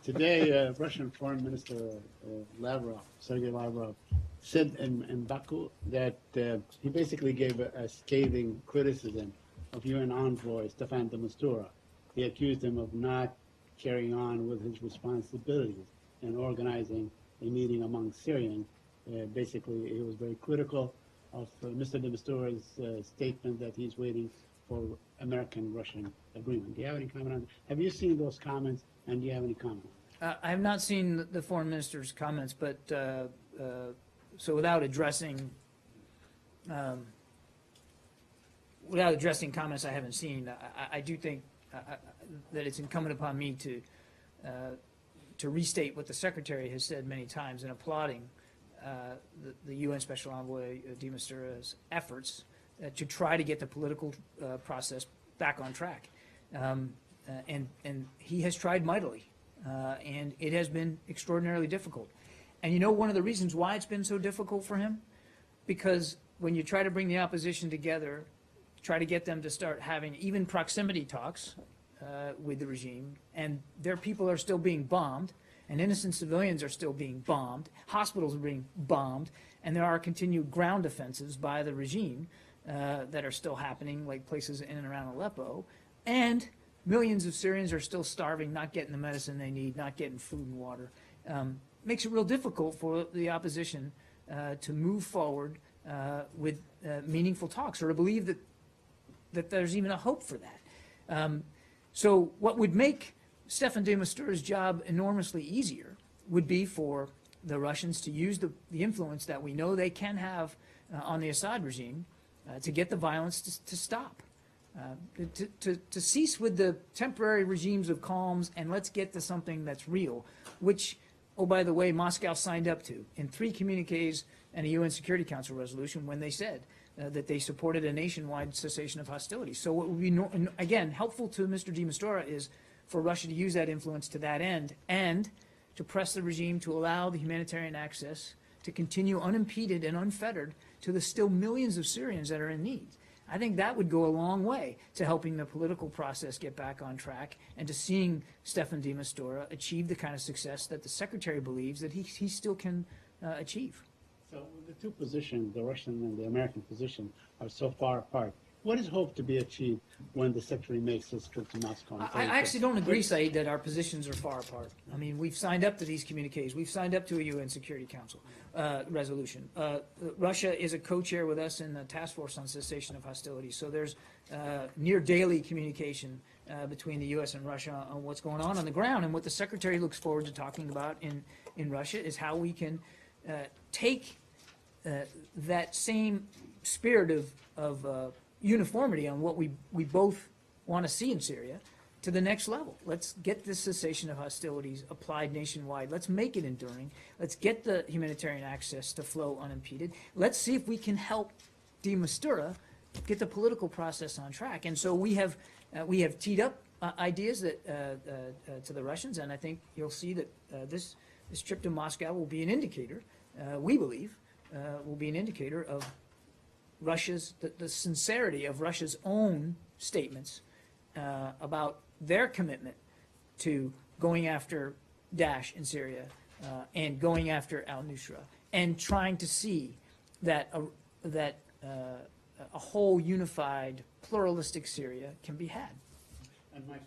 Today, Russian Foreign Minister Lavrov, Sergey Lavrov, said in Baku that he basically gave a scathing criticism of UN envoy Staffan de Mistura. He accused him of not carrying on with his responsibilities in organizing a meeting among Syrians. Basically, he was very critical of Mr. de Mistura's statement that he's waiting for American-Russian agreement. Do you have any comment on that? Have you seen those comments, and do you have any comment on that? I have not seen the foreign minister's comments, but so without addressing comments I haven't seen, I do think that it's incumbent upon me to restate what the Secretary has said many times in applauding the UN Special Envoy de Mistura's efforts to try to get the political process back on track. And he has tried mightily, and it has been extraordinarily difficult. And you know one of the reasons why it's been so difficult for him? Because when you try to bring the opposition together, try to get them to start having even proximity talks with the regime, and their people are still being bombed, and innocent civilians are still being bombed, hospitals are being bombed, and there are continued ground offenses by the regime that are still happening, like places in and around Aleppo, and millions of Syrians are still starving, not getting the medicine they need, not getting food and water. Makes it real difficult for the opposition to move forward with meaningful talks, or to believe that there's even a hope for that. So what would make Staffan de Mistura's job enormously easier would be for the Russians to use the influence that we know they can have on the Assad regime to get the violence to stop, to cease with the temporary regimes of calms, and let's get to something that's real, which, oh, by the way, Moscow signed up to in 3 communiques and a UN Security Council resolution when they said that they supported a nationwide cessation of hostilities. So what would be, again, helpful to Mr. de Mistura is for Russia to use that influence to that end, and to press the regime to allow the humanitarian access to continue unimpeded and unfettered to the still millions of Syrians that are in need. I think that would go a long way to helping the political process get back on track, and to seeing Staffan de Mistura achieve the kind of success that the Secretary believes that he still can achieve. So the two positions, the Russian and the American position, are so far apart. What is hoped to be achieved when the Secretary makes his trip to Moscow? I actually don't agree, Saeed, that our positions are far apart. I mean, we've signed up to these communiques. We've signed up to a UN Security Council resolution. Russia is a co-chair with us in the task force on cessation of hostilities. So there's near daily communication between the U.S. and Russia on what's going on the ground. And what the Secretary looks forward to talking about in Russia is how we can take that same spirit of uniformity on what we both want to see in Syria to the next level. Let's get this cessation of hostilities applied nationwide. Let's make it enduring. Let's get the humanitarian access to flow unimpeded. Let's see if we can help de Mistura get the political process on track. And so we have teed up ideas that to the Russians, and I think you'll see that this trip to Moscow will be an indicator, we believe, will be an indicator of Russia's, the sincerity of Russia's own statements about their commitment to going after Daesh in Syria and going after al-Nusra, and trying to see that a whole unified, pluralistic Syria can be had. And my